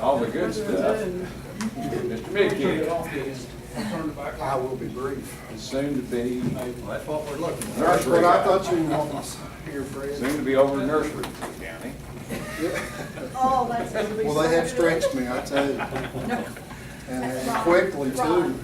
All the good stuff. Mr. Mickey, I will be brief. soon to be Well, that's what we're looking for. That's nursery what I guy. thought you wanted here, Fred. Soon to be over nursery in the county. Oh, that's gonna be. Well, they have stretched me, I tell you. And quickly too.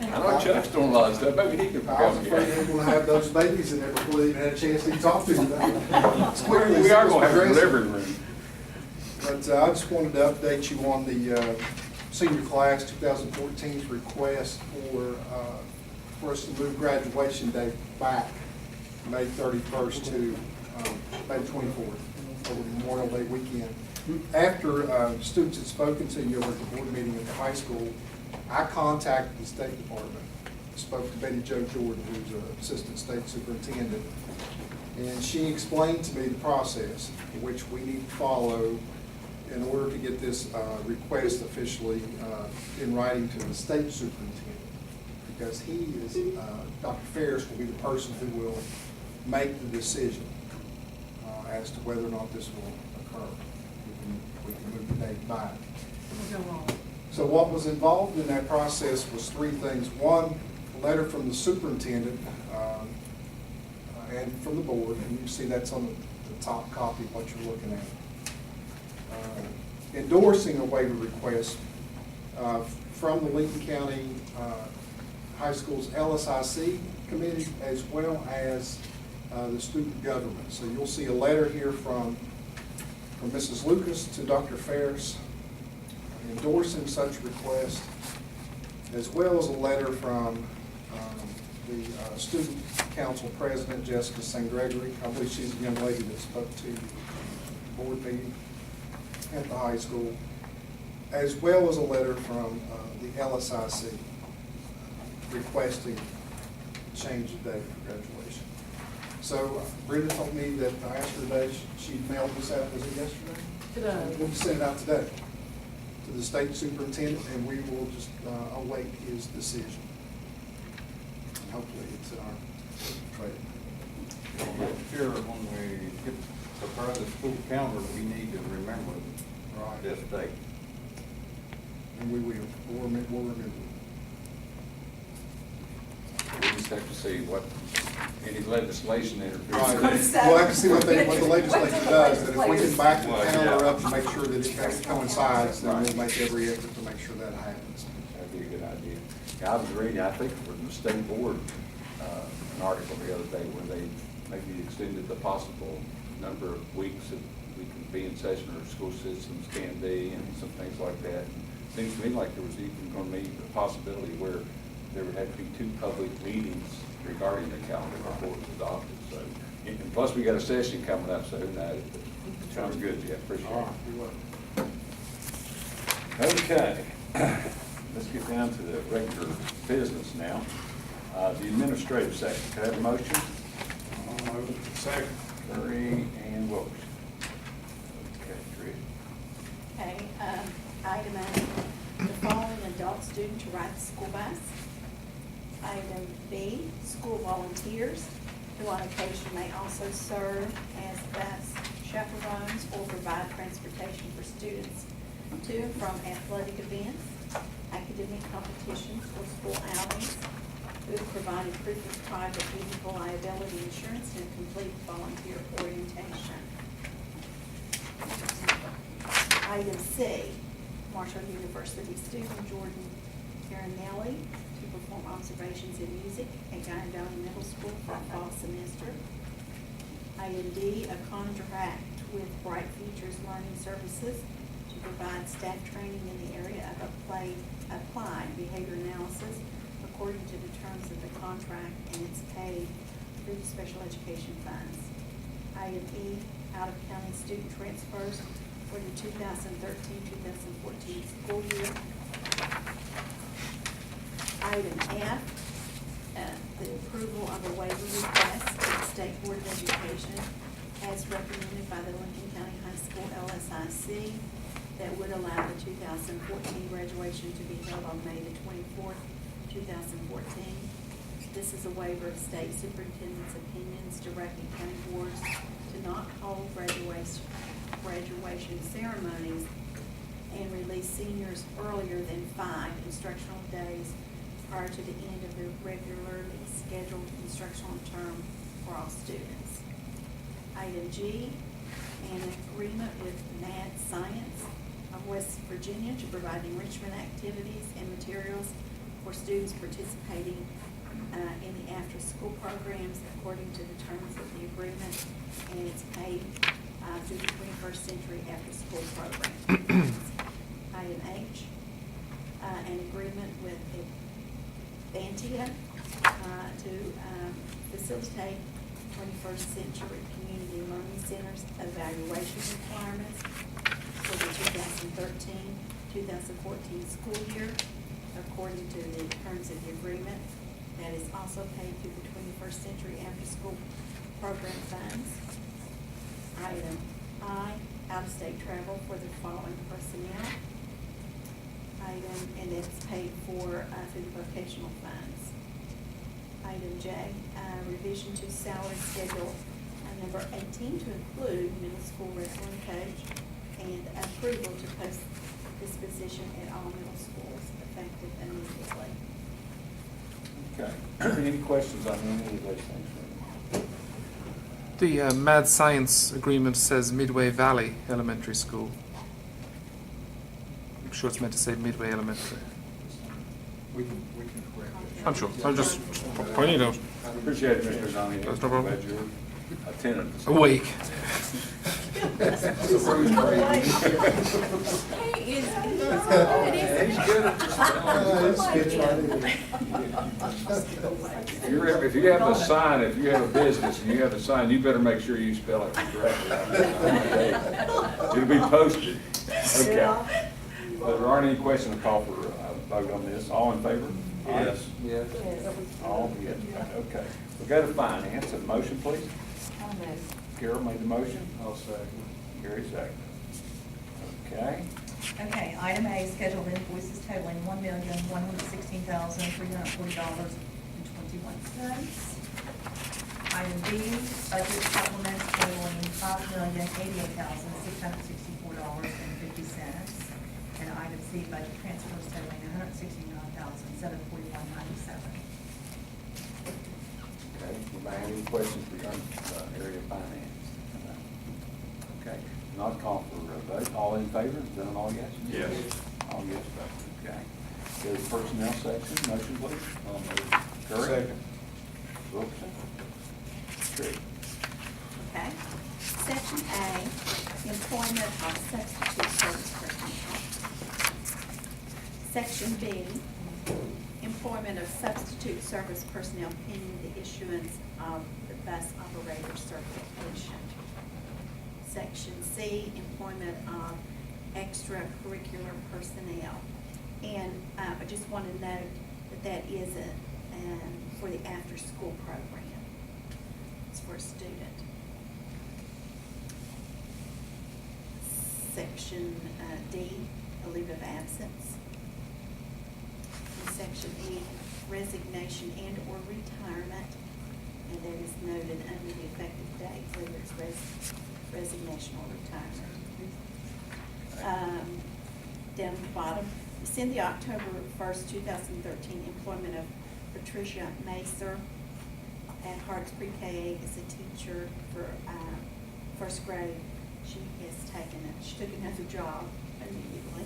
I know Chuck's doing a lot of stuff, maybe he can I was come afraid they here. were gonna have those babies that never really even had a chance to talk to you about. As quickly as We are it was gonna have a progressing. delivery room. But I just wanted to update you on the senior class 2014's request for us to move graduation date back May 31st to May 24th, over Memorial Day weekend. After students had spoken to you over at the board meeting at the high school, I contacted the State Department, spoke to Betty Jo Jordan, who's an assistant state superintendent, and she explained to me the process which we need to follow in order to get this request officially in writing to the state superintendent, because he is, Dr. Ferris will be the person who will make the decision as to whether or not this will occur. We can move the date back. So what was involved in that process was three things. One, a letter from the superintendent and from the board, and you can see that's on the top copy of what you're looking at. Endorsing a waiver request from the Lincoln County High School's LSIC committee, as well as the student government. So you'll see a letter here from Mrs. Lucas to Dr. Ferris endorsing such request, as well as a letter from the student council president, Jessica St. Gregory. I believe she's the young lady that spoke to the board meeting at the high school, as well as a letter from the LSIC requesting change the date for graduation. So Brenda told me that I asked her today, she mailed this out, was it yesterday? Today. We'll send it out today to the state superintendent, and we will just await his decision. And hopefully it's in our trade. Sure, when we get prepare the school calendar, we need to remember this date. And we will, we'll remember. We just have to see what, any legislation interferes. Right. gonna say. We'll have to see what the legislature does, and if we can back the Well, calendar yeah. up to make sure that it coincides, then we'll make every effort to make sure that happens. That'd be a good idea. Yeah, I was reading, I think from the state board, an article the other day where they maybe extended the possible number of weeks that we can be in session, or school systems can be, and some things like that. It seems to me like there was even going to be the possibility where there would have to be 2 public meetings regarding the calendar before it was adopted. So, and plus we got a session coming up, so who knows? But sounds good, Jeff. Appreciate All it. right, you're welcome. Okay, let's get down to the regular business now. The administrative section, can I have a motion? Second. Curry and Wilkerson. Okay, Trish. Okay, item A, the following adult student to ride the school bus. Item B, school volunteers who on occasion may also serve as bus chaperones or provide transportation for students to and from athletic events, academic competitions, or school outings, who have provided proof of private vehicle liability insurance and complete volunteer orientation. Item C, Marshall University student Jordan Carinelli to perform observations in music at Guyandono Middle School for the fall semester. Item D, a contract with Bright Futures Learning Services to provide staff training in the area of applied behavior analysis according to the terms of the contract, and it's paid through the special education funds. Item E, out-of-county student transfers for the 2013-2014 school year. Item F, the approval of a waiver request to the State Board of Education as recommended by the Lincoln County High School LSIC that would allow the 2014 graduation to be held on May the 24th, 2014. This is a waiver of state superintendent's opinions directing county boards to not hold graduation graduation ceremonies and release seniors earlier than 5 instructional days prior to the end of the regularly scheduled instructional term for all students. Item G, an agreement with Mad Science of West Virginia to provide enrichment activities and materials for students participating in the after-school programs according to the terms of the agreement, and it's paid through the 21st Century After-School Program. Item H, an agreement with Vantia to facilitate 21st Century Community Learning Center's evaluation requirements for the 2013-2014 school year according to the terms of the agreement. That is also paid through the 21st Century After-School Program funds. Item I, out-of-state travel for the following personnel. Item, and it's paid for through the vocational funds. Item J, revision to salary schedule number 18 to include middle school wrestling coach and approval to post this position at all middle schools effective immediately. Okay. Any questions on any of those things? The Mad Science agreement says Midway Valley Elementary School. I'm sure it's meant to say Midway Elementary. We can correct it. I'm sure. I'm just pointing it out. Appreciate it, Mr. Donahue. That's no problem. Glad you're attentive. Awake. He is good. He's good at It's right in. If you have a sign, if you have a business and you have a sign, you better make sure you spell it correctly. It'll be posted. Okay. If there aren't any questions, I'll call for a vote on this. All in favor? Yes. Yes. All yes. Okay. We'll go to finance. A motion, please. Carol made the motion. I'll second. Gary second. Okay. Okay, item A, scheduled invoices totaling $1,160,340.21. Item B, budget supplements totaling $5,088,664.50. And item C, budget transfers totaling $169,741.97. Okay. Anybody have any questions regarding area of finance? Okay. Not call for a vote. All in favor? Is that an all yes? Yes. All yes vote. Okay. Go to personnel section. Motion, please. I'll move. Curry? Second. Wilkerson? Tree? Okay. Section A, employment of substitute service personnel. Section B, employment of substitute service personnel pending the issuance of the bus operator certification. Section C, employment of extracurricular personnel. And I just want to note that that is for the after-school program. It's for a student. Section D, a leave of absence. And Section E, resignation and/or retirement, and that is noted under the effective date, whether it's resignation or retirement. Down at the bottom, rescind the October 1st, 2013 employment of Patricia Macer at Harts Pre-K as a teacher for first grade. She took another job immediately.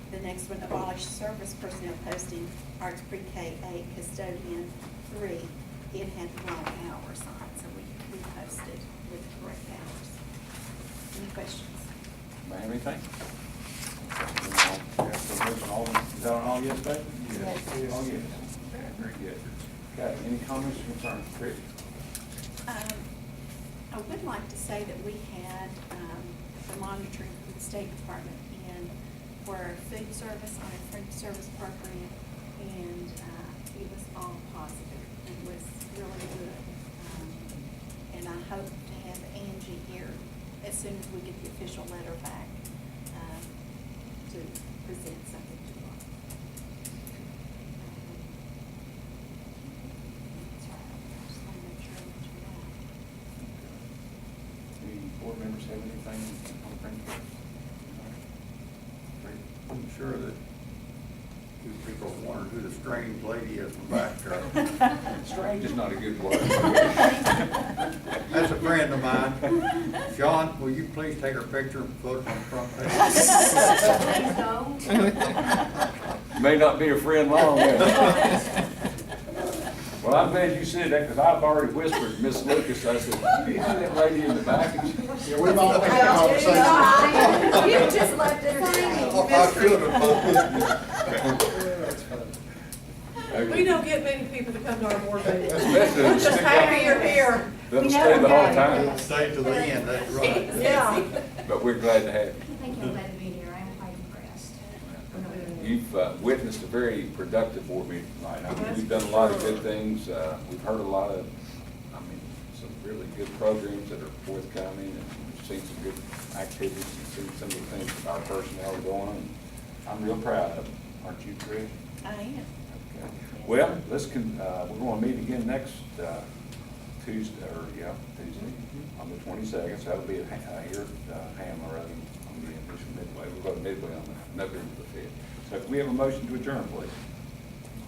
The next one, abolish service personnel posting, Harts Pre-K 8 custodian 3. It had the wrong hours on it, so we posted with the correct hours. Any questions? Anybody have anything? All, is that an all yes vote? Yes. All yes. Okay, very good. Okay, any comments or concerns? Chris? I would like to say that we had the monitoring from the State Department in for our food service, on our food service program, and it was all positive. It was really good. And I hope to have Angie here as soon as we get the official letter back to present something to her. Just want to make sure that you're right. members have anything on Greenfield? I'm sure that you people wondered who the strange lady is in the back there. Strange is not a good word. That's a friend of mine. John, will you please take her picture and put it on the front page? Please don't. May not be a friend long, then. Well, I'm glad you said that, because I've already whispered to Miss Lucas, I said, you see that lady in the back? Yeah, we've all had that conversation. You just left it hanging. I should have. That's funny. We don't get many people to come to our board meetings. Especially We're to just stick happy up. you're here. They'll stay the whole time, Stay to the end, that's right. Yeah. but we're glad to have you. Thank you, I'm glad to be here. I'm quite impressed. You've witnessed a very productive board meeting tonight. I mean, we've done a lot of good things. We've heard a lot of, some really good programs that are forthcoming, and we've seen some good activities and seen some of the things that our personnel are doing. And I'm real proud of them. Aren't you, Trish? I am. Okay. Well, we're going to meet again next Tuesday, on the 22nd. So that'll be here at Hamler on the initial Midway. We'll go to Midway on November the 5th. So can we have a motion to adjourn, please?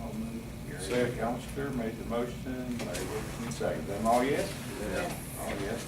I'll move. Gary Elmster made the motion, Larry Wilkerson seconded. Them all yes? Yeah. All yes,